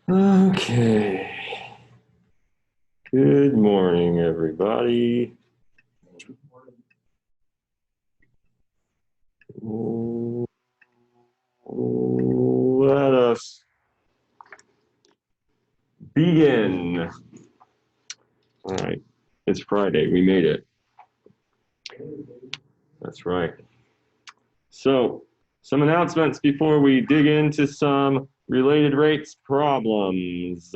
Okay. Good morning, everybody. Let us begin. All right. It's Friday. We made it. That's right. So, some announcements before we dig into some related rates problems.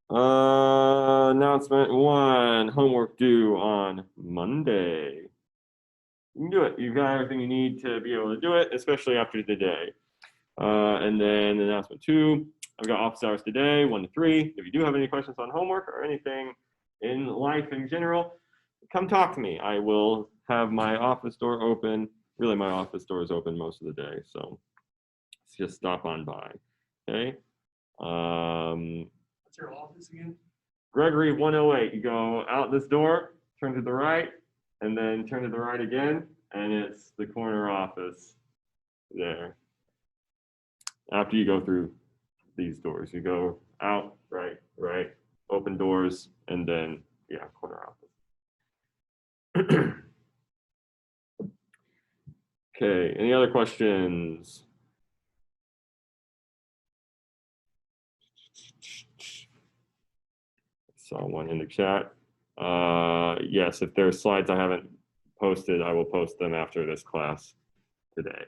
Announcement one, homework due on Monday. You can do it. You've got everything you need to be able to do it, especially after the day. And then announcement two, I've got office hours today, 1 to 3. If you do have any questions on homework or anything in life in general, come talk to me. I will have my office door open. Really, my office door is open most of the day, so just stop on by. Okay. What's your office again? Gregory 108. You go out this door, turn to the right, and then turn to the right again, and it's the corner office there. After you go through these doors, you go out, right, right, open doors, and then, yeah, corner office. Okay, any other questions? Saw one in the chat. Yes, if there are slides I haven't posted, I will post them after this class today.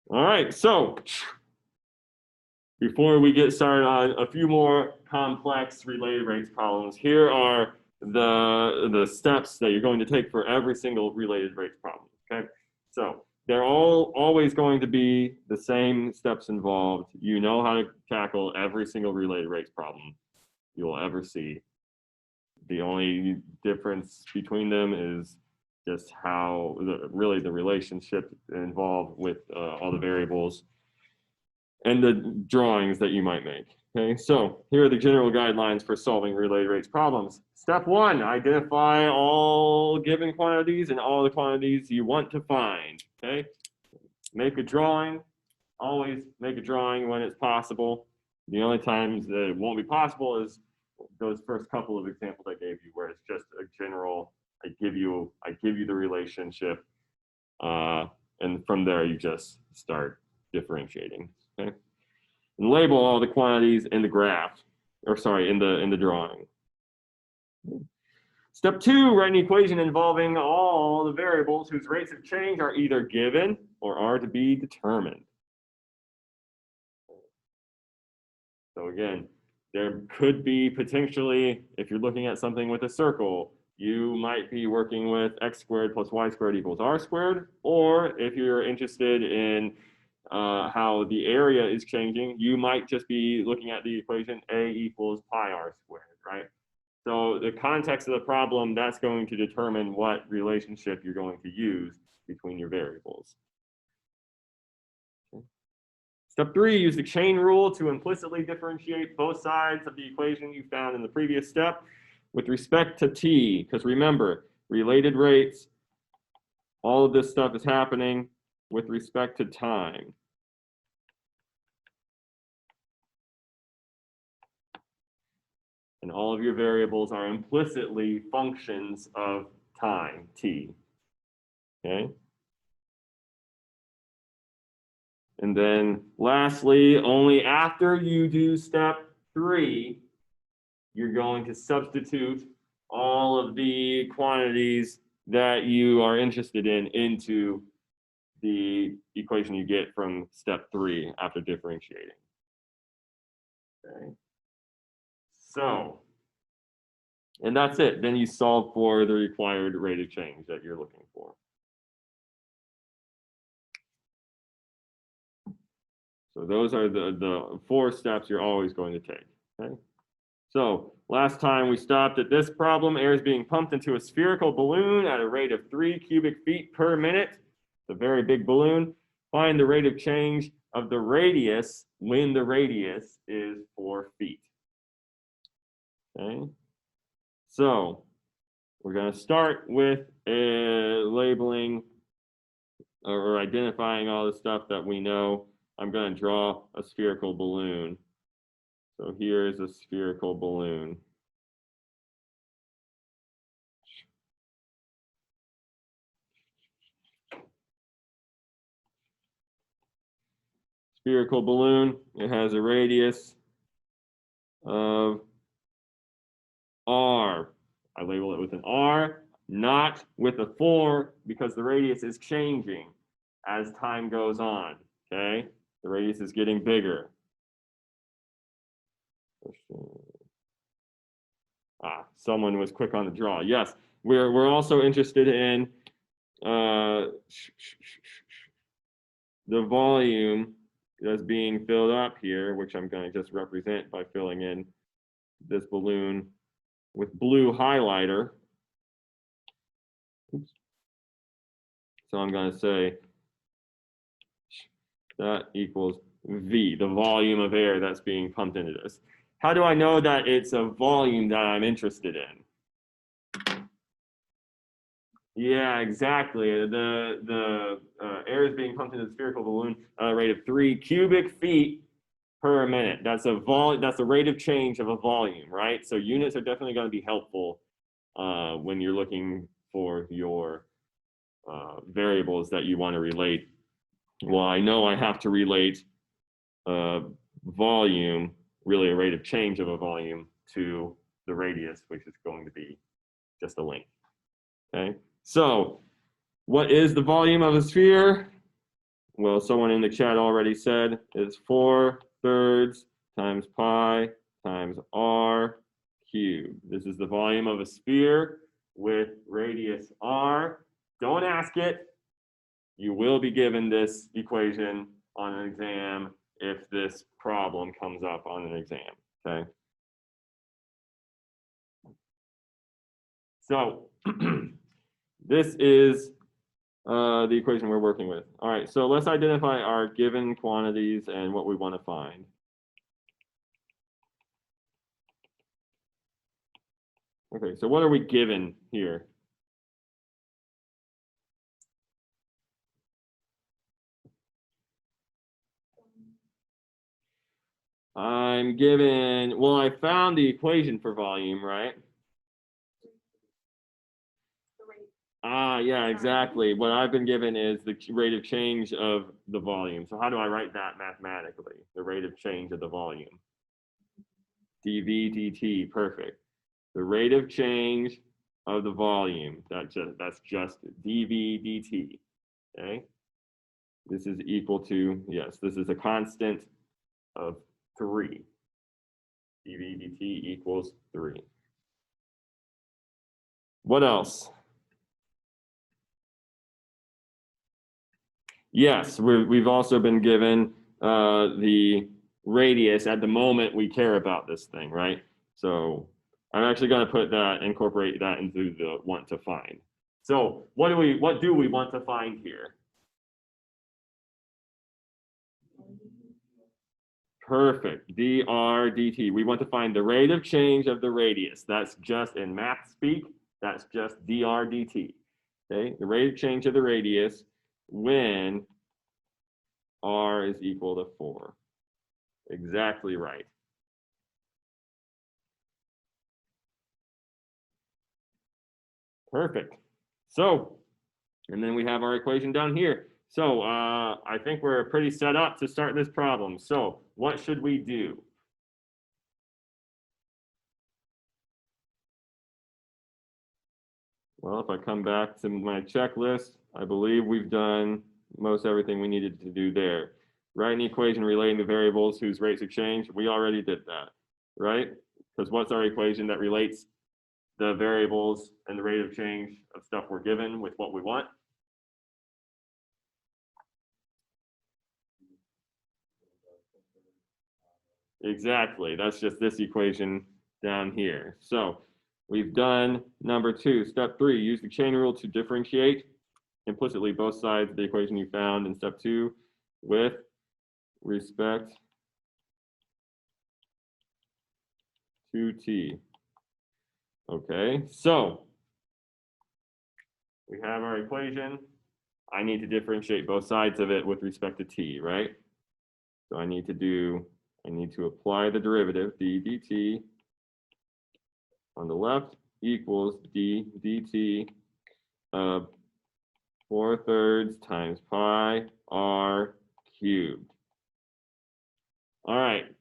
All right, so before we get started on a few more complex related rates problems, here are the steps that you're going to take for every single related rates problem. Okay, so they're all always going to be the same steps involved. You know how to tackle every single related rates problem you will ever see. The only difference between them is just how really the relationship involved with all the variables and the drawings that you might make. Okay, so here are the general guidelines for solving related rates problems. Step one, identify all given quantities and all the quantities you want to find. Okay, make a drawing. Always make a drawing when it's possible. The only times that it won't be possible is those first couple of examples I gave you, where it's just a general. I give you the relationship, and from there you just start differentiating. Okay, and label all the quantities in the graph, or sorry, in the drawing. Step two, write an equation involving all the variables whose rates of change are either given or are to be determined. So again, there could be potentially, if you're looking at something with a circle, you might be working with x squared plus y squared equals r squared. Or if you're interested in how the area is changing, you might just be looking at the equation a equals pi r squared, right? So the context of the problem, that's going to determine what relationship you're going to use between your variables. Step three, use the chain rule to implicitly differentiate both sides of the equation you found in the previous step with respect to t, because remember, related rates, all of this stuff is happening with respect to time. And all of your variables are implicitly functions of time, t. Okay? And then lastly, only after you do step three, you're going to substitute all of the quantities that you are interested in into the equation you get from step three after differentiating. Okay. So, and that's it. Then you solve for the required rate of change that you're looking for. So those are the four steps you're always going to take. Okay. So last time we stopped at this problem, air is being pumped into a spherical balloon at a rate of 3 cubic feet per minute. It's a very big balloon. Find the rate of change of the radius when the radius is 4 feet. Okay. So we're going to start with labeling or identifying all the stuff that we know, I'm going to draw a spherical balloon. So here is a spherical balloon. Spherical balloon, it has a radius of r. I label it with an r, not with a 4, because the radius is changing as time goes on, okay? The radius is getting bigger. Someone was quick on the draw. Yes, we're also interested in the volume that's being filled up here, which I'm going to just represent by filling in this balloon with blue highlighter. Oops. So I'm going to say that equals V, the volume of air that's being pumped into this. How do I know that it's a volume that I'm interested in? Yeah, exactly. The air is being pumped into the spherical balloon at a rate of 3 cubic feet per minute. That's the rate of change of a volume, right? So units are definitely going to be helpful when you're looking for your variables that you want to relate. Well, I know I have to relate volume, really a rate of change of a volume, to the radius, which is going to be just the length. Okay, so what is the volume of a sphere? Well, someone in the chat already said it's 4/3 times pi times r cubed. This is the volume of a sphere with radius r. Don't ask it. You will be given this equation on an exam if this problem comes up on an exam, okay? So this is the equation we're working with. All right, so let's identify our given quantities and what we want to find. Okay, so what are we given here? I'm given, well, I found the equation for volume, right? Yeah, exactly. What I've been given is the rate of change of the volume. So how do I write that mathematically? The rate of change of the volume. dV dt, perfect. The rate of change of the volume, that's just dV dt, okay? This is equal to, yes, this is a constant of 3. dV dt equals 3. What else? Yes, we've also been given the radius. At the moment, we care about this thing, right? So I'm actually going to incorporate that into the want to find. So what do we want to find here? Perfect, dr dt. We want to find the rate of change of the radius. That's just, in math speak, that's just dr dt. Okay, the rate of change of the radius when r is equal to 4. Exactly right. Perfect. So, and then we have our equation down here. So I think we're pretty set up to start this problem. So what should we do? Well, if I come back to my checklist, I believe we've done most everything we needed to do there. Write an equation relating to variables whose rates of change. We already did that, right? Because what's our equation that relates the variables and the rate of change of stuff we're given with what we want? Exactly. That's just this equation down here. So we've done number 2. Step 3, use the chain rule to differentiate implicitly both sides of the equation you found in step 2 with respect to t. Okay, so we have our equation. I need to differentiate both sides of it with respect to t, right? So I need to apply the derivative, d dt on the left equals d dt of 4/3 times pi r cubed. All right,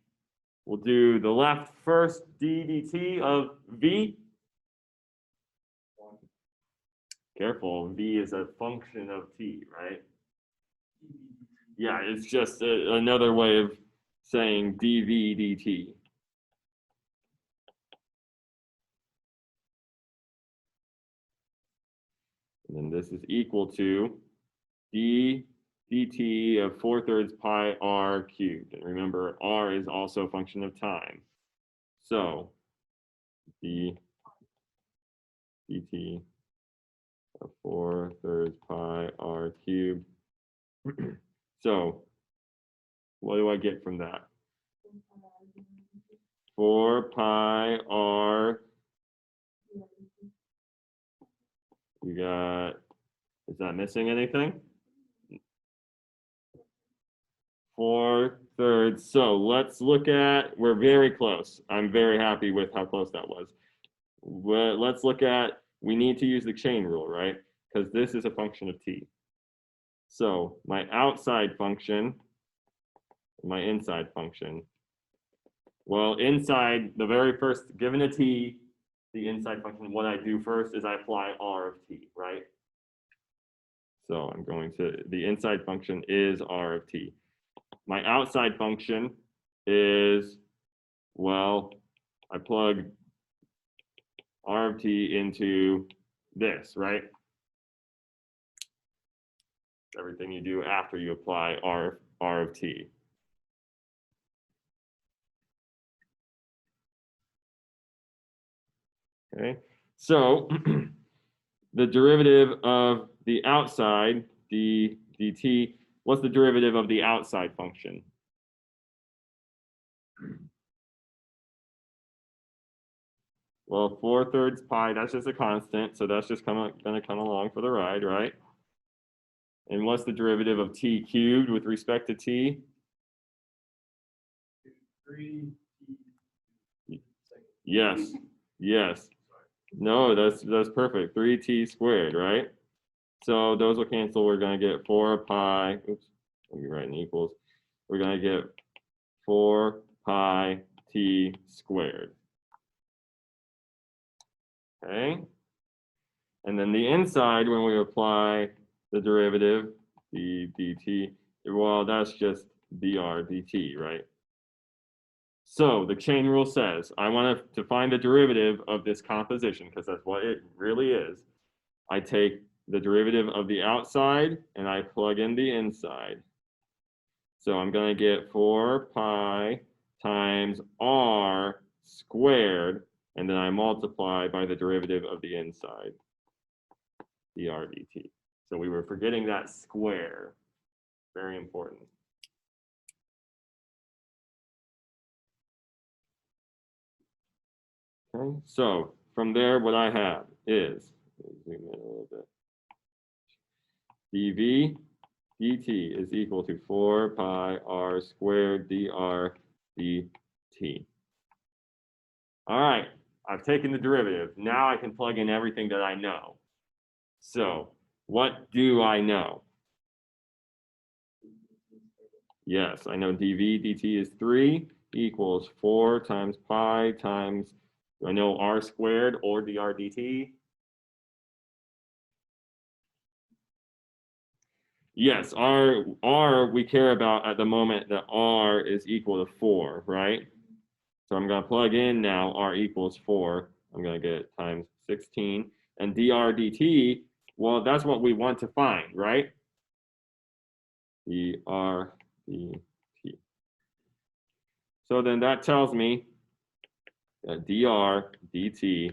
we'll do the left first, d dt of v. Careful, v is a function of t, right? Yeah, it's just another way of saying dv dt. And then this is equal to d dt of 4/3 pi r cubed. And remember, r is also a function of time. So d dt of 4/3 pi r cubed. So what do I get from that? 4 pi r. You got, is that missing anything? 4/3. So let's look at, we're very close. I'm very happy with how close that was. But let's look at, we need to use the chain rule, right? Because this is a function of t. So my outside function, my inside function. Well, inside, the very first, given a t, the inside function, what I do first is I apply r of t, right? So I'm going to, the inside function is r of t. My outside function is, well, I plug r of t into this, right? Everything you do after you apply r of t. Okay, so the derivative of the outside, d dt, what's the derivative of the outside function? Well, 4/3 pi, that's just a constant, so that's just gonna come along for the ride, right? And what's the derivative of t cubed with respect to t? 3t. Yes, yes. No, that's perfect. 3t squared, right? So those will cancel. We're going to get 4 pi. Oops, let me write in equals. We're going to get 4 pi t squared. Okay. And then the inside, when we apply the derivative, the dt, well, that's just dr dt, right? So the chain rule says, I want to find the derivative of this composition, because that's what it really is. I take the derivative of the outside and I plug in the inside. So I'm going to get 4 pi times r squared, and then I multiply by the derivative of the inside, dr dt. So we were forgetting that square. Very important. Okay, so from there, what I have is, zoom in a little bit, dv dt is equal to 4 pi r squared dr dt. All right, I've taken the derivative. Now I can plug in everything that I know. So what do I know? Yes, I know dv dt is 3 equals 4 times pi times, I know r squared or dr dt. Yes, r we care about at the moment that r is equal to 4, right? So I'm going to plug in now r equals 4. I'm going to get times 16. And dr dt, well, that's what we want to find, right? dr dt. So then that tells me that dr dt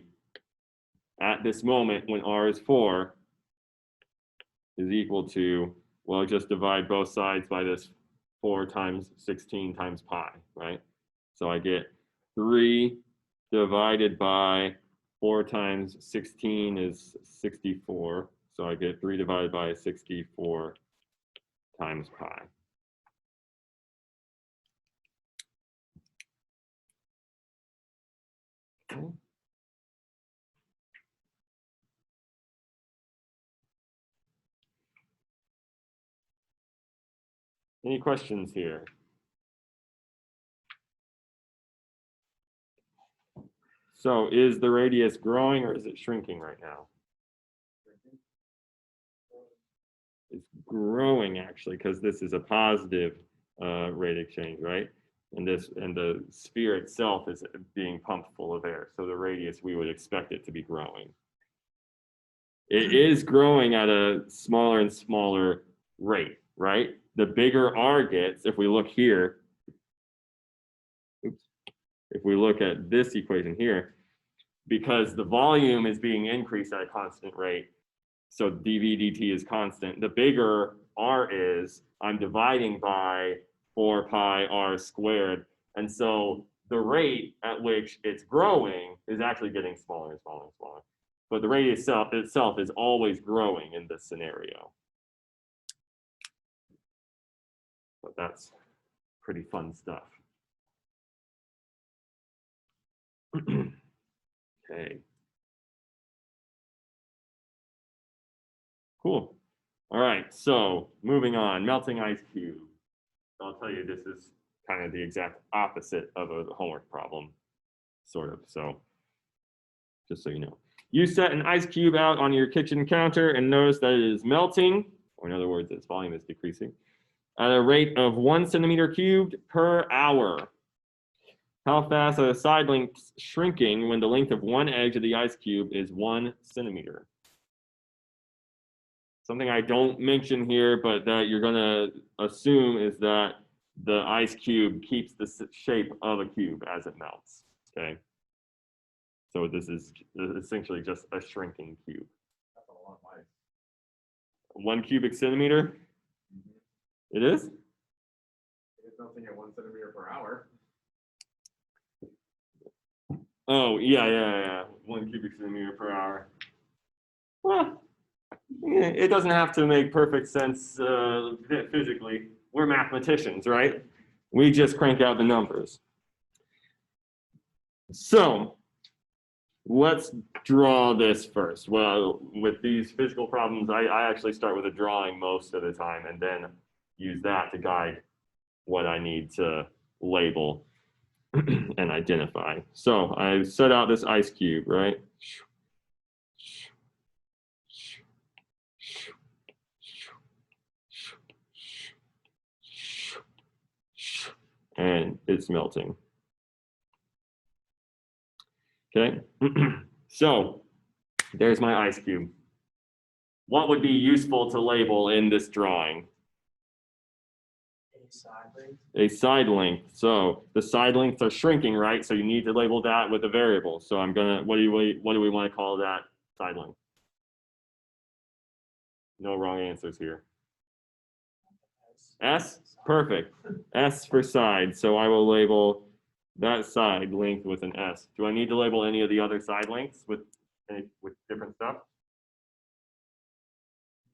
at this moment when r is 4 is equal to, well, just divide both sides by this 4 times 16 times pi, right? So I get 3 divided by 4 times 16 is 64. So I get 3 divided by 64 times pi. Okay. Any questions here? So is the radius growing or is it shrinking right now? It's growing actually, because this is a positive rate exchange, right? And the sphere itself is being pumped full of air. So the radius, we would expect it to be growing. It is growing at a smaller and smaller rate, right? The bigger r gets, if we look here, if we look at this equation here, because the volume is being increased at a constant rate, so dv dt is constant, the bigger r is, I'm dividing by 4 pi r squared. And so the rate at which it's growing is actually getting smaller and smaller and smaller. But the rate itself is always growing in this scenario. But that's pretty fun stuff. Okay. Cool. All right, so moving on, melting ice cube. I'll tell you, this is kind of the exact opposite of a homework problem, sort of. So just so you know. You set an ice cube out on your kitchen counter and notice that it is melting, or in other words, its volume is decreasing, at a rate of 1 centimeter cubed per hour. How fast are the side lengths shrinking when the length of one edge of the ice cube is 1 centimeter? Something I don't mention here, but that you're going to assume is that the ice cube keeps the shape of a cube as it melts, okay? So this is essentially just a shrinking cube. That's a lot of ice. 1 cubic centimeter? It is? It's melting at 1 centimeter per hour. Oh, yeah. 1 cubic centimeter per hour. Well, it doesn't have to make perfect sense physically. We're mathematicians, right? We just crank out the numbers. So let's draw this first. Well, with these physical problems, I actually start with a drawing most of the time and then use that to guide what I need to label and identify. So I set out this ice cube, right? And it's melting. Okay, so there's my ice cube. What would be useful to label in this drawing? A side length. A side length. So the side lengths are shrinking, right? So you need to label that with a variable. So I'm gonna, what do we want to call that side length? No wrong answers here. S? Perfect. S for side. So I will label that side length with an S. Do I need to label any of the other side lengths with different stuff?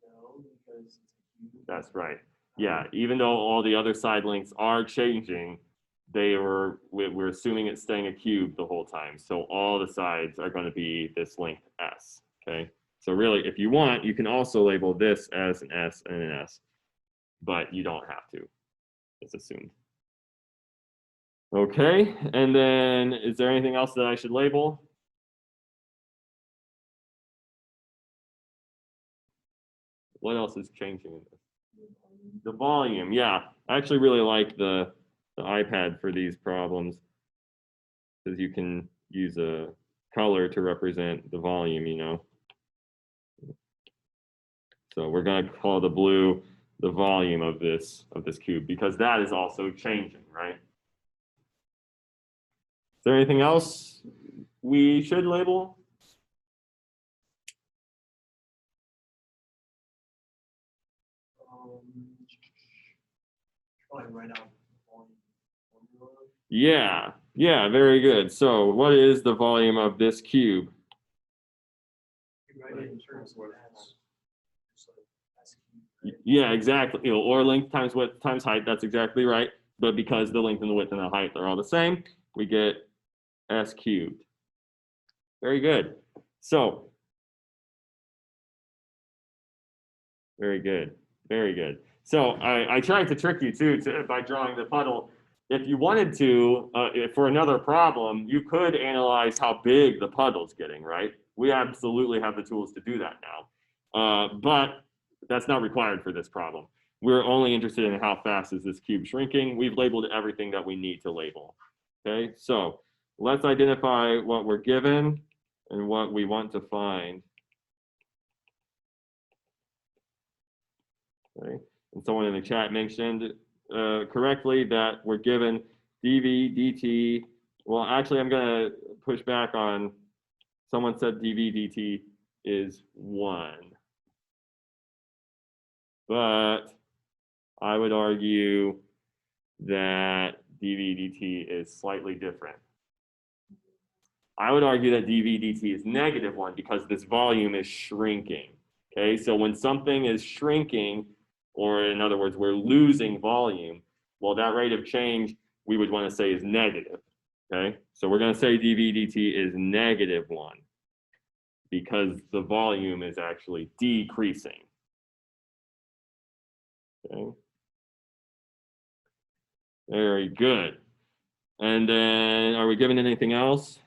No, because it's a cube. That's right. Yeah, even though all the other side lengths are changing, we're assuming it's staying a cube the whole time. So all the sides are going to be this length S. Okay. So really, if you want, you can also label this as an S and an S, but you don't have to. It's assumed. Okay, and then is there anything else that I should label? What else is changing in this? The volume, yeah. I actually really like the iPad for these problems because you can use a color to represent the volume, you know. So we're going to call the blue the volume of this cube because that is also changing, right? Is there anything else we should label? Probably write out the volume formula. Yeah, very good. So what is the volume of this cube? You write it in terms of S. just like S cubed. Right? Yeah, exactly. Or length times width times height. That's exactly right. But because the length and the width and the height are all the same, we get S cubed. Very good. So, very good. Very good. So I tried to trick you too by drawing the puddle. If you wanted to, for another problem, you could analyze how big the puddle's getting, right? We absolutely have the tools to do that now. But that's not required for this problem. We're only interested in how fast is this cube shrinking. We've labeled everything that we need to label. Okay, so let's identify what we're given and what we want to find. Okay, and someone in the chat mentioned correctly that we're given dv dt. Well, actually, I'm going to push back on someone said dv dt is 1. But I would argue that dv dt is slightly different. I would argue that dv dt is -1 because this volume is shrinking. Okay, so when something is shrinking, or in other words, we're losing volume, well, that rate of change we would want to say is negative. Okay, so we're going to say dv dt is -1 because the volume is actually decreasing. Okay, very good. And then, are we given anything else?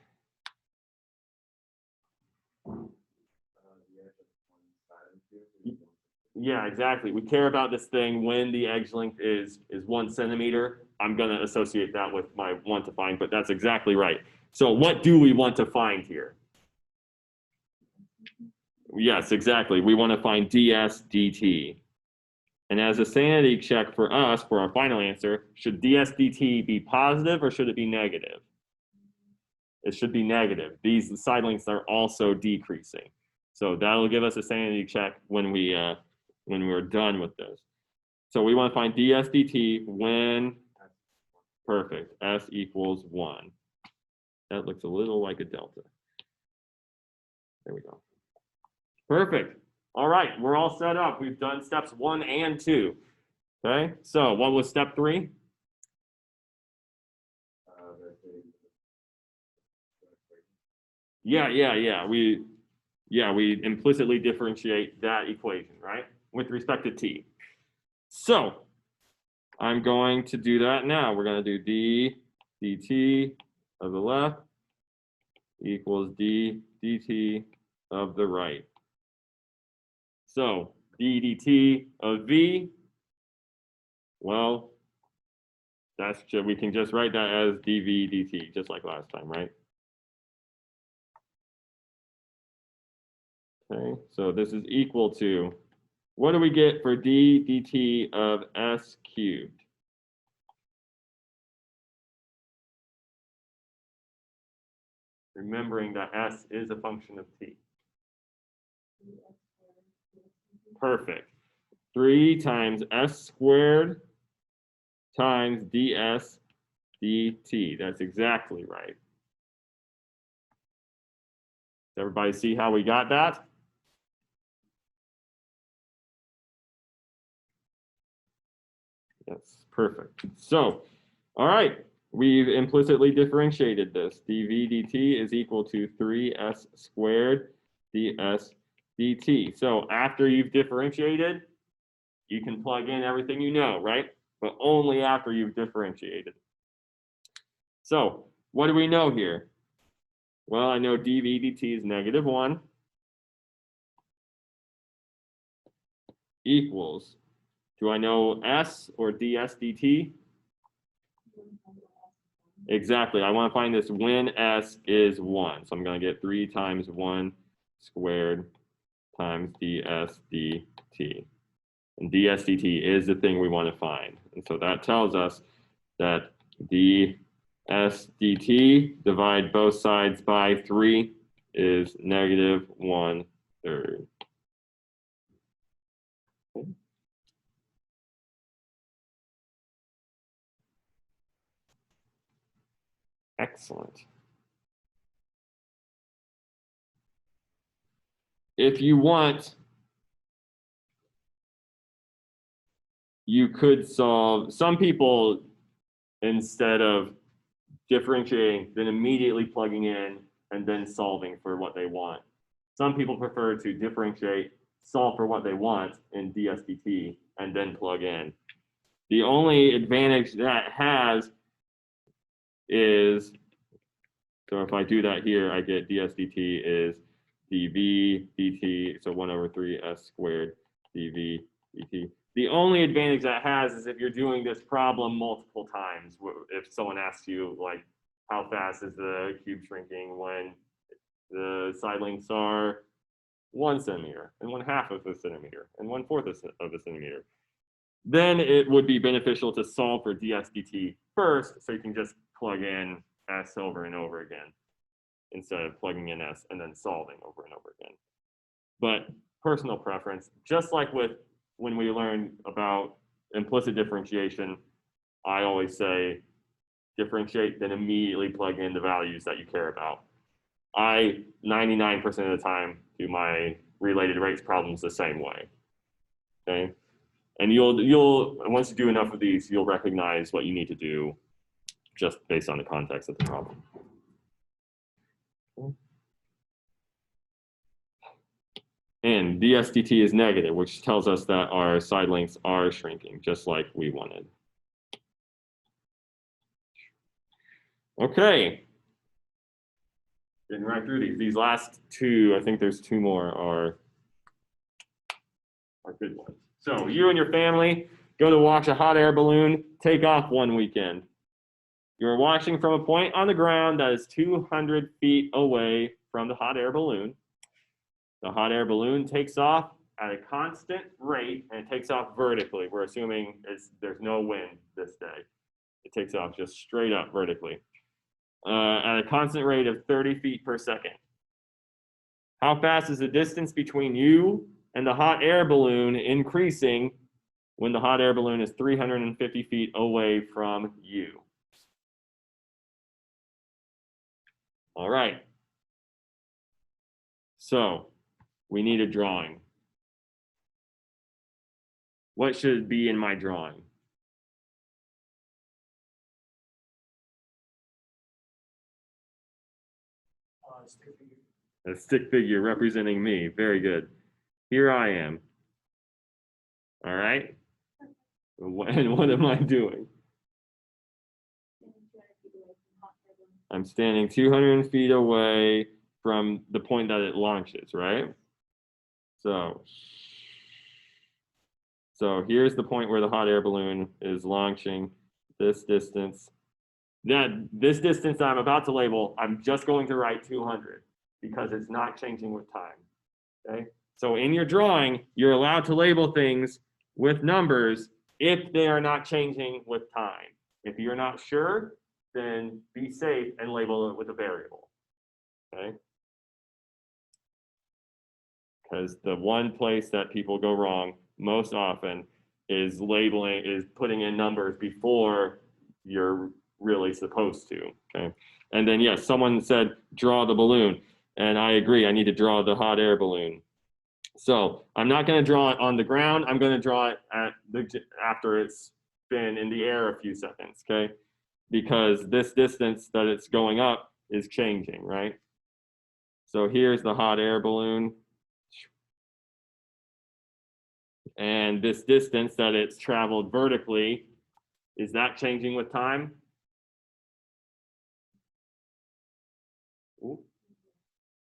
Yeah, exactly. We care about this thing when the edge length is 1 centimeter. I'm going to associate that with my want to find, but that's exactly right. So what do we want to find here? Yes, exactly. We want to find ds dt. And as a sanity check for us, for our final answer, should ds dt be positive or should it be negative? It should be negative. These side lengths are also decreasing. So that'll give us a sanity check when we're done with this. So we want to find ds dt when, perfect, s equals 1. That looks a little like a delta. There we go. Perfect. All right, we're all set up. We've done steps 1 and 2. Okay, so what was step 3? Yeah. We implicitly differentiate that equation, right, with respect to t. So I'm going to do that now. We're going to do d dt of the left equals d dt of the right. So d dt of v, well, that's just, we can just write that as dv dt, just like last time, right? Okay, so this is equal to, what do we get for d dt of s cubed? Remembering that s is a function of t. Perfect. 3 times s squared times ds dt. That's exactly right. Does everybody see how we got that? Yes, perfect. So, all right, we've implicitly differentiated this. dv dt is equal to 3s squared ds dt. So after you've differentiated, you can plug in everything you know, right? But only after you've differentiated. So what do we know here? Well, I know dv dt is -1 equals, do I know s or ds dt? Exactly. I want to find this when s is 1. So I'm going to get 3 times 1 squared times ds dt. And ds dt is the thing we want to find. And so that tells us that ds dt, divide both sides by 3, is -1/3. Excellent. If you want you could solve, some people, instead of differentiating, then immediately plugging in and then solving for what they want. Some people prefer to differentiate, solve for what they want in DSDT, and then plug in. The only advantage that has is, so if I do that here, I get DSDT is dV dt, so 1 over 3 s squared dV dt. The only advantage that has is if you're doing this problem multiple times. If someone asks you, like, how fast is the cube shrinking when the side lengths are 1 centimeter and 1/2 of a centimeter and 1/4 of a centimeter, then it would be beneficial to solve for DSDT first, so you can just plug in S over and over again instead of plugging in S and then solving over and over again. But personal preference, just like with when we learn about implicit differentiation, I always say differentiate, then immediately plug in the values that you care about. I 99% of the time do my related rates problems the same way. Okay, and you'll once you do enough of these, you'll recognize what you need to do just based on the context of the problem. And DSDT is negative, which tells us that our side lengths are shrinking, just like we wanted. Okay. Getting right through these. These last two, I think there's 2 more, are good ones. So you and your family go to watch a hot air balloon take off one weekend. You're watching from a point on the ground that is 200 feet away from the hot air balloon. The hot air balloon takes off at a constant rate, and it takes off vertically. We're assuming there's no wind this day. It takes off just straight up vertically at a constant rate of 30 feet per second. How fast is the distance between you and the hot air balloon increasing when the hot air balloon is 350 feet away from you? All right. So we need a drawing. What should be in my drawing? Stick figure. A stick figure representing me. Very good. Here I am. All right. And what am I doing? I'm standing 200 feet away from the point that it launches, right? So here's the point where the hot air balloon is launching. This distance. This distance I'm about to label, I'm just going to write 200 because it's not changing with time. Okay. So in your drawing, you're allowed to label things with numbers if they are not changing with time. If you're not sure, then be safe and label it with a variable. Okay. Because the one place that people go wrong most often is putting in numbers before you're really supposed to. Okay. And then yes, someone said draw the balloon, and I agree, I need to draw the hot air balloon. So I'm not going to draw it on the ground. I'm going to draw it after it's been in the air a few seconds, okay? Because this distance that it's going up is changing, right? So here's the hot air balloon. And this distance that it's traveled vertically, is that changing with time? Ooh.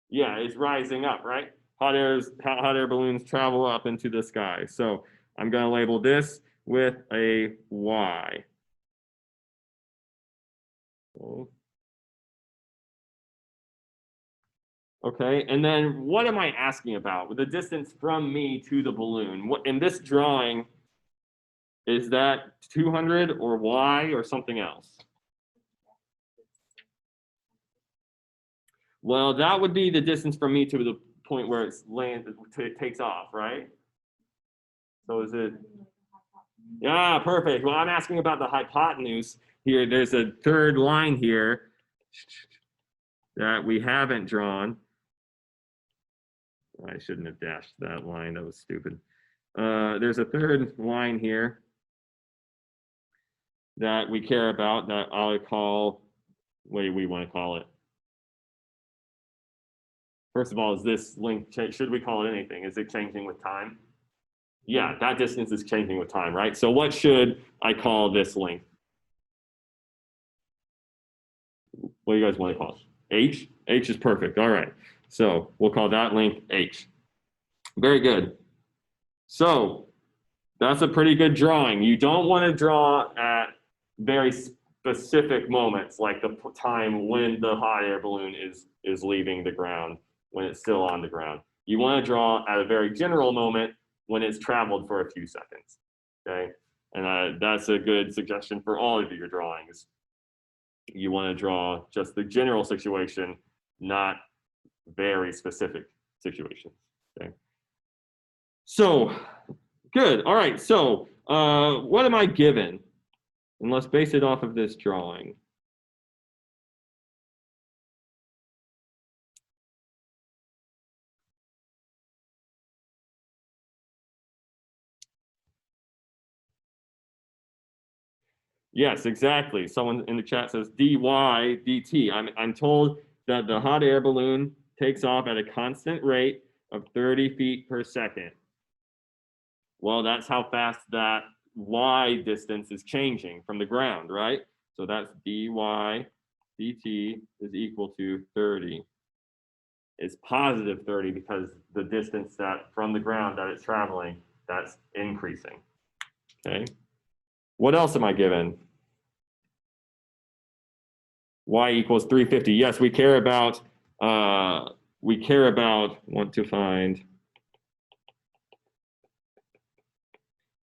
Yeah, it's rising up, right? Hot air balloons travel up into the sky. So I'm going to label this with a Y. Okay, and then what am I asking about? The distance from me to the balloon. What in this drawing, is that 200 or Y or something else? Well, that would be the distance from me to the point where it takes off, right? So is it? Yeah, perfect. Well, I'm asking about the hypotenuse here. There's a third line here that we haven't drawn. I shouldn't have dashed that line. That was stupid. There's a third line here that we care about that I'll call, what do we want to call it? First of all, is this length, should we call it anything? Is it changing with time? Yeah, that distance is changing with time, right? So what should I call this length? What do you guys want to call it? H? H is perfect. All right. So we'll call that length H. Very good. So that's a pretty good drawing. You don't want to draw at very specific moments, like the time when the hot air balloon is leaving the ground, when it's still on the ground. You want to draw at a very general moment when it's traveled for a few seconds, okay? And that's a good suggestion for all of your drawings. You want to draw just the general situation, not very specific situations, okay? So, good, all right, so what am I given? And let's base it off of this drawing. Yes, exactly. Someone in the chat says dy dt. I'm told that the hot air balloon takes off at a constant rate of 30 feet per second. Well, that's how fast that y distance is changing from the ground, right? So that's dy dt is equal to 30. It's positive 30 because the distance that from the ground that it's traveling, that's increasing. Okay. What else am I given? Y equals 350. Yes, we care about want to find.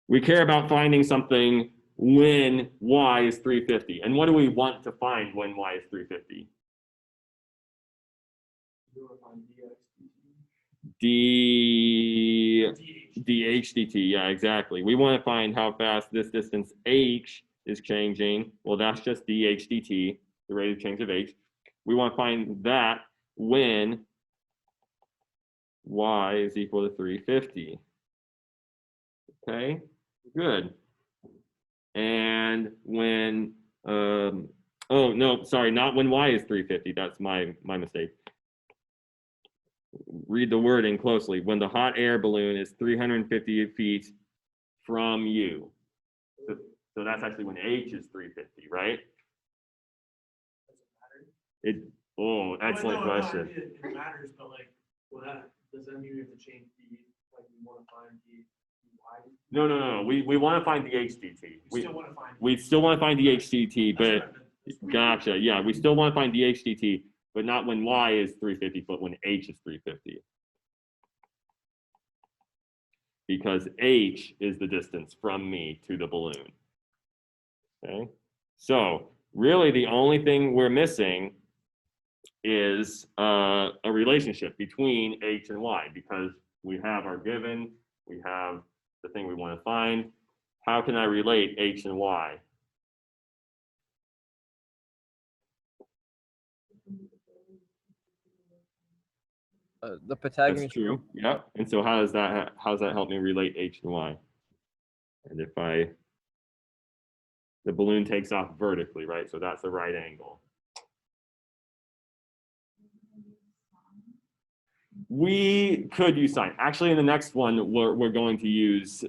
We care about finding something when y is 350. And what do we want to find when y is 350? You want to find dh dt. Yeah, exactly. We want to find how fast this distance h is changing. Well, that's just dh dt, the rate of change of h. We want to find that when y is equal to 350. Okay, good. And when, oh no, sorry, not when y is 350. That's my mistake. Read the wording closely. When the hot air balloon is 350 feet from you. So that's actually when h is 350, right? Does it matter? Oh, excellent question. It matters, but like, well, does that mean we have to change the, like, we want to find the y? No. We want to find the HDT. We still want to find the HDT, but gotcha. Yeah, we still want to find the HDT, but not when y is 350, but when h is 350. Because h is the distance from me to the balloon. Okay, so really the only thing we're missing is a relationship between h and y, because we have our given, we have the thing we want to find. How can I relate h and y? The Pythagorean. That's true. Yeah. And so how does that help me relate h and y? And if the balloon takes off vertically, right? So that's the right angle. We could use sine. Actually, in the next one, we're going to use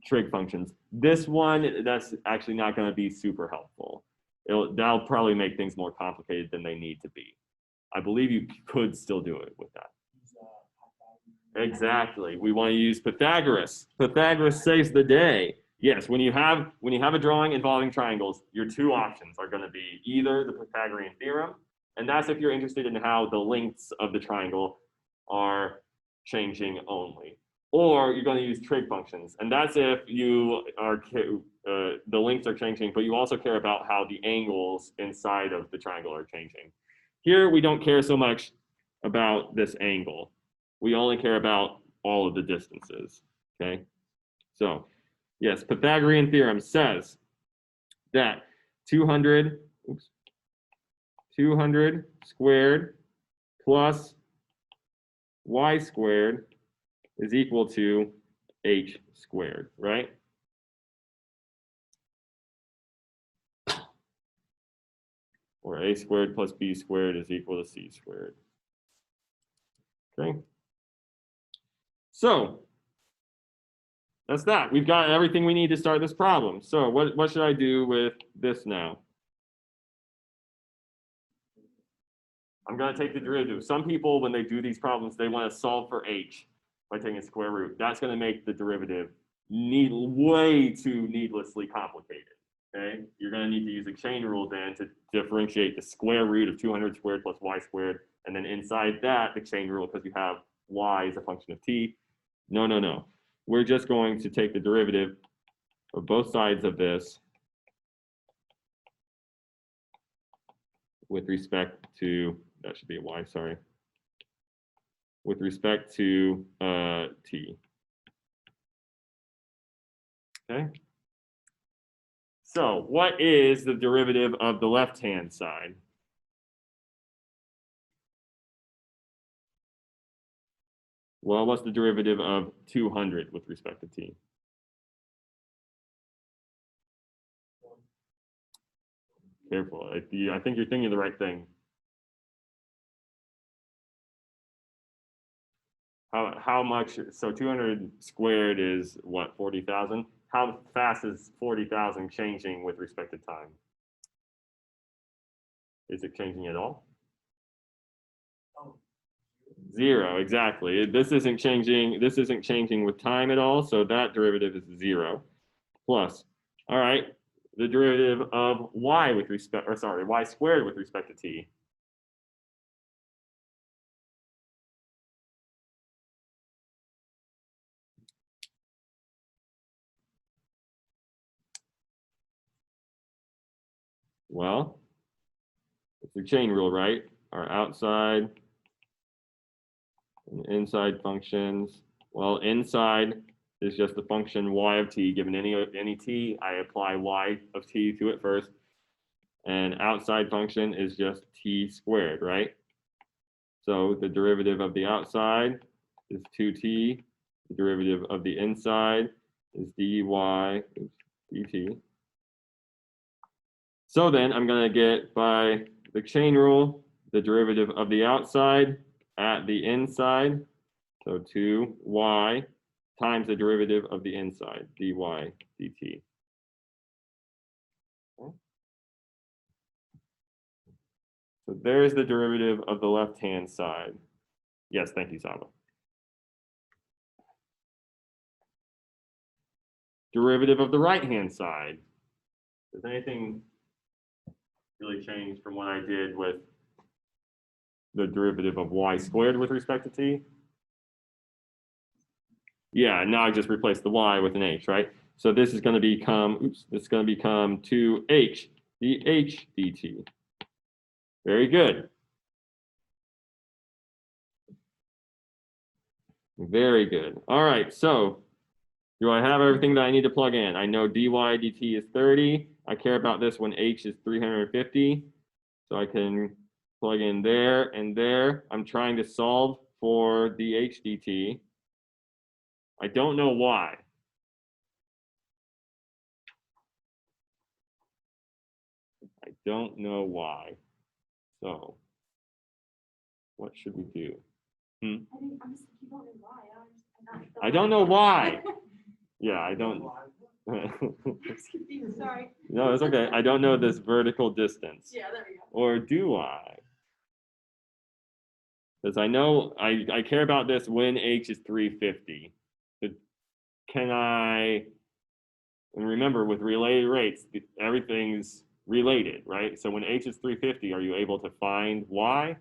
trig functions. This one, that's actually not going to be super helpful. That'll probably make things more complicated than they need to be. I believe you could still do it with that. Exactly. We want to use Pythagoras. Pythagoras saves the day. Yes, when you have a drawing involving triangles, your two options are going to be either the Pythagorean theorem, and that's if you're interested in how the lengths of the triangle are changing only, or you're going to use trig functions, and that's if you are the lengths are changing, but you also care about how the angles inside of the triangle are changing. Here, we don't care so much about this angle. We only care about all of the distances, okay? So, yes, Pythagorean theorem says that 200 squared plus y squared is equal to h squared, right? or a squared plus b squared is equal to c squared. Okay. So that's that. We've got everything we need to start this problem. So what should I do with this now? I'm going to take the derivative. Some people, when they do these problems, they want to solve for h by taking a square root. That's going to make the derivative way too needlessly complicated. Okay, you're going to need to use the chain rule then to differentiate the square root of 200 squared plus y squared, and then inside that, the chain rule, because you have y as a function of t. No. We're just going to take the derivative of both sides of this with respect to, that should be a y, sorry, with respect to t. Okay. So what is the derivative of the left-hand side? Well, what's the derivative of 200 with respect to t? Careful. I think you're thinking of the right thing. How much? So 200 squared is what? 40,000. How fast is 40,000 changing with respect to time? Is it changing at all? Zero, exactly. This isn't changing. This isn't changing with time at all. So that derivative is 0. Plus, all right, the derivative of y with respect, or sorry, y squared with respect to t. Well, it's the chain rule, right? Our outside and inside functions. Well, inside is just the function y of t. Given any t, I apply y of t to it first. And outside function is just t squared, right? So the derivative of the outside is 2t. The derivative of the inside is dy dt. So then I'm going to get, by the chain rule, the derivative of the outside at the inside. So 2y times the derivative of the inside, dy dt. Okay. So there's the derivative of the left-hand side. Yes, thank you, Saba. Derivative of the right-hand side. Does anything really change from what I did with the derivative of y squared with respect to t? Yeah, now I just replace the y with an h, right? So this is going to become, this is going to become 2h, the h dt. Very good. Very good. All right, so do I have everything that I need to plug in? I know dy dt is 30. I care about this when h is 350. So I can plug in there and there. I'm trying to solve for the h dt. I don't know why. I don't know why. So what should we do? I don't know why. Yeah, I don't. Sorry. No, it's okay. I don't know this vertical distance. Yeah, there we go. Or do I? Because I know I care about this when h is 350. But can I, and remember with related rates, everything's related, right? So when h is 350, are you able to find y?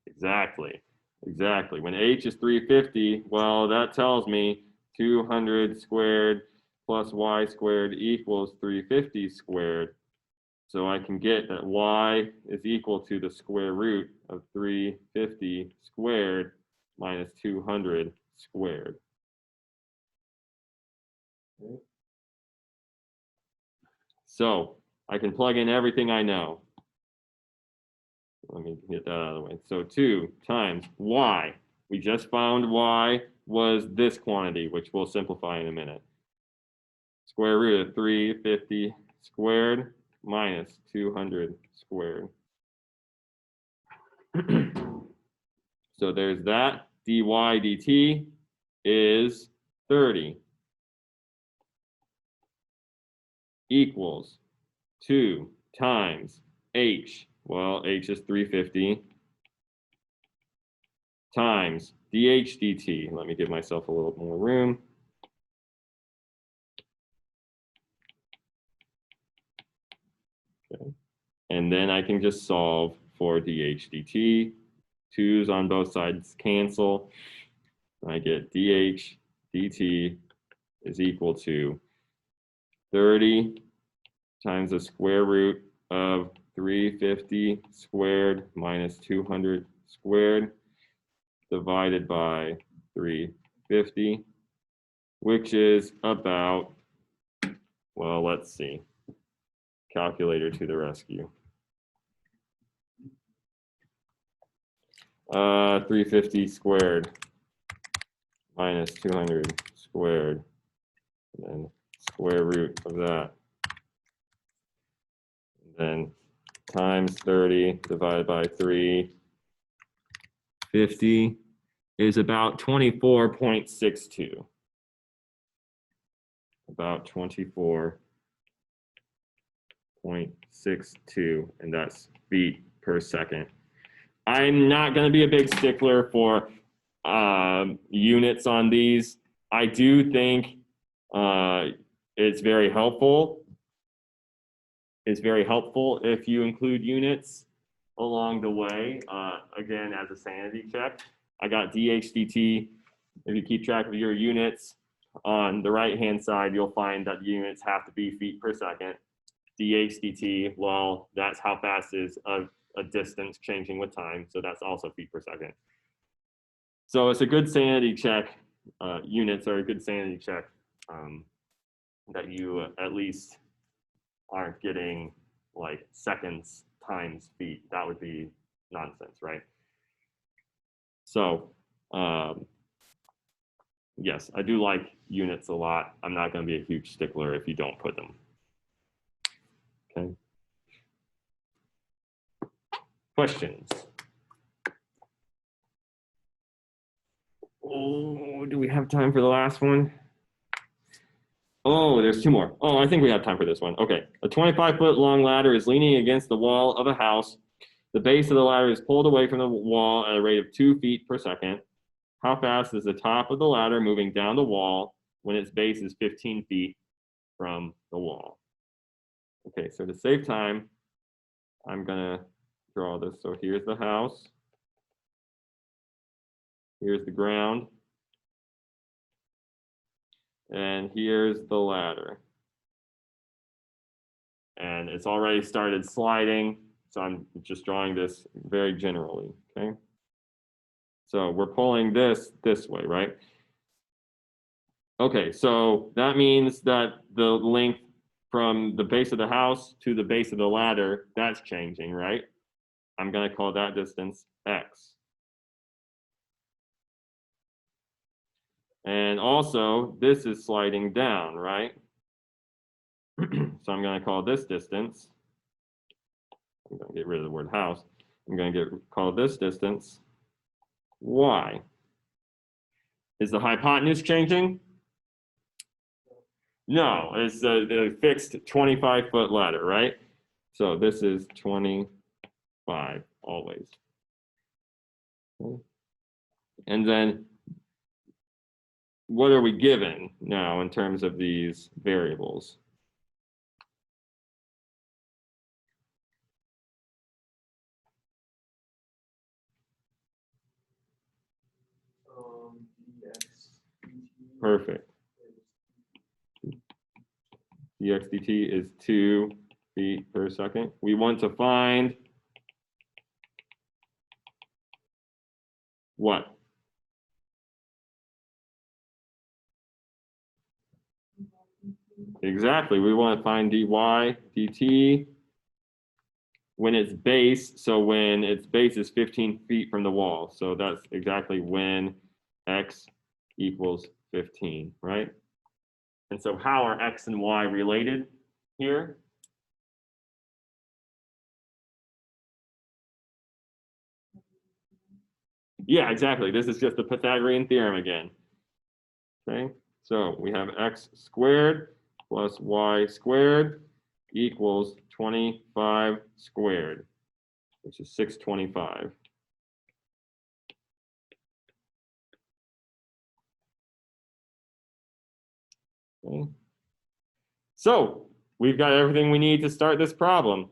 Exactly. Exactly. When h is 350, well, that tells me 200 squared plus y squared equals 350 squared. So I can get that y is equal to the square root of 350 squared minus 200 squared. Okay. So I can plug in everything I know. Let me get that out of the way. So 2 times y. We just found y was this quantity, which we'll simplify in a minute. Square root of 350 squared minus 200 squared. So there's that. dy dt is 30 equals 2 times h, well, h is 350, times dh dt. Let me give myself a little more room. Okay. And then I can just solve for dh dt. 2's on both sides cancel. I get dh dt is equal to 30 times the square root of 350 squared minus 200 squared divided by 350, which is about, well, let's see. Calculator to the rescue. 350 squared minus 200 squared, and then square root of that. And then times 30 divided by 350 is about 24.62. About 24.62, and that's feet per second. I'm not going to be a big stickler for units on these. I do think it's very helpful. It's very helpful if you include units along the way. Again, as a sanity check, I got dh dt. If you keep track of your units, on the right-hand side, you'll find that the units have to be feet per second. dh dt, well, that's how fast is a distance changing with time, so that's also feet per second. So it's a good sanity check. Units are a good sanity check that you at least aren't getting like seconds times feet. That would be nonsense, right? So yes, I do like units a lot. I'm not going to be a huge stickler if you don't put them. Okay. Questions? Oh, do we have time for the last one? Oh, there's two more. Oh, I think we have time for this one. Okay. A 25-foot long ladder is leaning against the wall of a house. The base of the ladder is pulled away from the wall at a rate of 2 feet per second. How fast is the top of the ladder moving down the wall when its base is 15 feet from the wall? Okay, so to save time, I'm gonna draw this. So here's the house. Here's the ground. And here's the ladder. And it's already started sliding, so I'm just drawing this very generally, okay? So we're pulling this way, right? Okay, so that means that the length from the base of the house to the base of the ladder, that's changing, right? I'm gonna call that distance x. And also, this is sliding down, right? So I'm gonna call this distance, I'm gonna get rid of the word house, I'm gonna call this distance y. Is the hypotenuse changing? No, it's the fixed 25-foot ladder, right? So this is 25 always. Okay. And then what are we given now in terms of these variables? dx dt Perfect. dx dt is 2 feet per second. We want to find what? Exactly. We want to find dy dt when its base, so when its base is 15 feet from the wall. So that's exactly when x equals 15, right? And so how are x and y related here? Yeah, exactly. This is just the Pythagorean theorem again. Okay, so we have x squared plus y squared equals 25 squared, which is 625. Okay. So we've got everything we need to start this problem.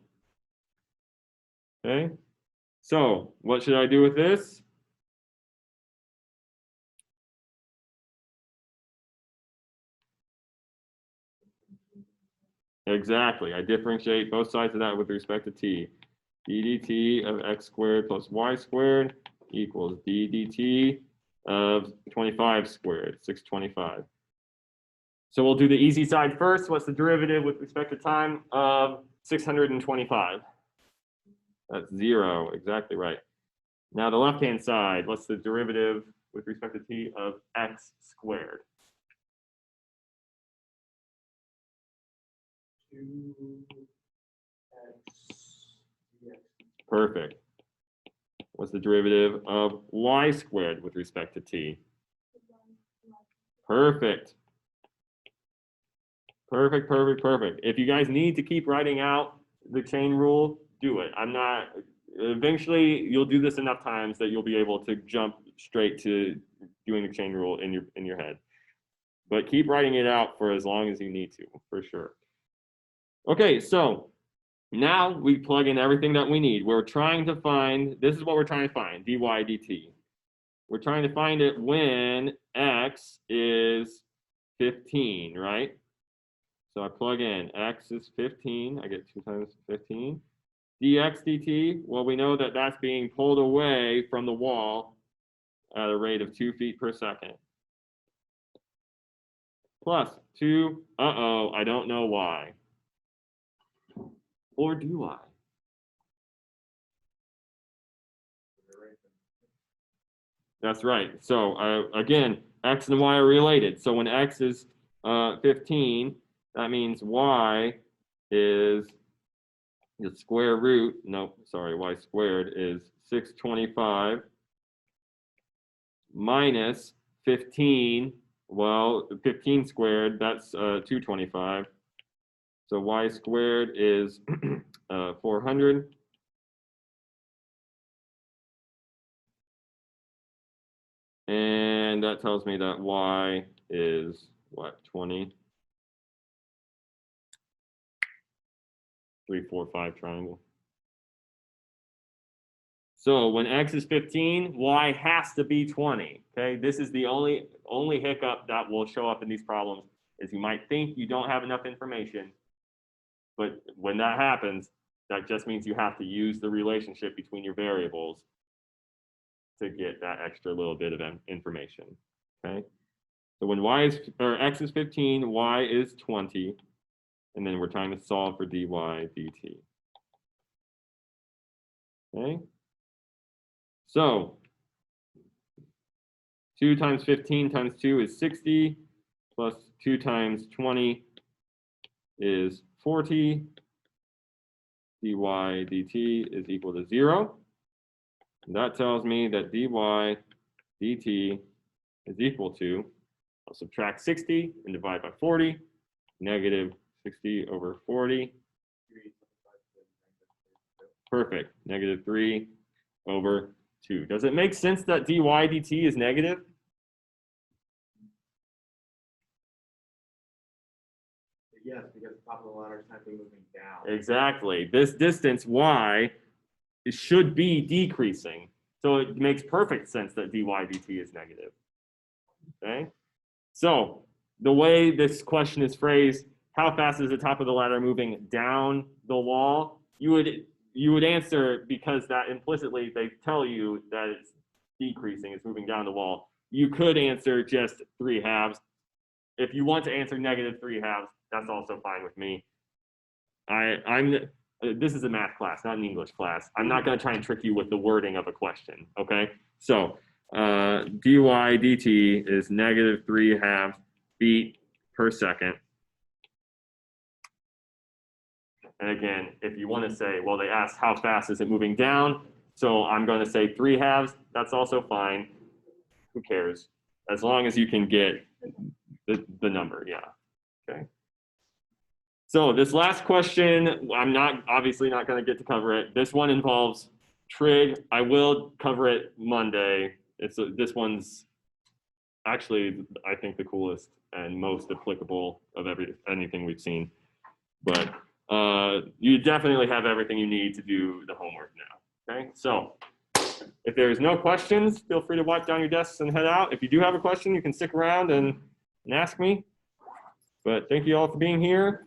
Okay, so what should I do with this? Exactly, I differentiate both sides of that with respect to t. d dt of x squared plus y squared equals d dt of 25 squared, 625. So we'll do the easy side first. What's the derivative with respect to time of 625? That's 0, exactly right. Now the left-hand side, what's the derivative with respect to t of x squared? 2x dx. Perfect. What's the derivative of y squared with respect to t? Perfect. Perfect, perfect, perfect. If you guys need to keep writing out the chain rule, do it. I'm not, eventually you'll do this enough times that you'll be able to jump straight to doing the chain rule in your head. But keep writing it out for as long as you need to, for sure. Okay, so now we plug in everything that we need. We're trying to find, this is what we're trying to find, dy dt. We're trying to find it when x is 15, right? So I plug in x is 15, I get 2 times 15. dx dt, well, we know that that's being pulled away from the wall at a rate of 2 feet per second. Plus 2, uh-oh, I don't know why. Or do I? That's right. So again, x and y are related. So when x is 15, that means y is the square root, nope, sorry, y squared is 625 minus 15, well, 15 squared, that's 225. So y squared is 400. And that tells me that y is what, 20? 3, 4, 5 triangle. So when x is 15, y has to be 20. Okay, this is the only hiccup that will show up in these problems is you might think you don't have enough information, but when that happens, that just means you have to use the relationship between your variables to get that extra little bit of information. Okay, so when x is 15, y is 20, and then we're trying to solve for dy dt. Okay. So 2 times 15 times 2 is 60, plus 2 times 20 is 40. dy dt is equal to 0. And that tells me that dy dt is equal to, I'll subtract 60 and divide by 40, negative 60 over 40. Perfect, negative 3 over 2. Does it make sense that dy dt is negative? Yes, because the top of the ladder is technically moving down. Exactly. This distance y should be decreasing. So it makes perfect sense that dy dt is negative. Okay? So the way this question is phrased, how fast is the top of the ladder moving down the wall? You would answer, because that implicitly they tell you that it's decreasing, it's moving down the wall. You could answer just 3/2. If you want to answer negative 3/2, that's also fine with me. This is a math class, not an English class. I'm not going to try and trick you with the wording of a question. Okay, so dy dt is negative 3/2 feet per second. And again, if you want to say, well, they asked how fast is it moving down, So I'm going to say 3/2. That's also fine. Who cares? As long as you can get the number, yeah. Okay. So this last question, I'm obviously not going to get to cover it. This one involves trig. I will cover it Monday. This one's actually, I think, the coolest and most applicable of anything we've seen. But you definitely have everything you need to do the homework now. Okay, so if there's no questions, feel free to wipe down your desks and head out. If you do have a question, you can stick around and ask me. But thank you all for being here.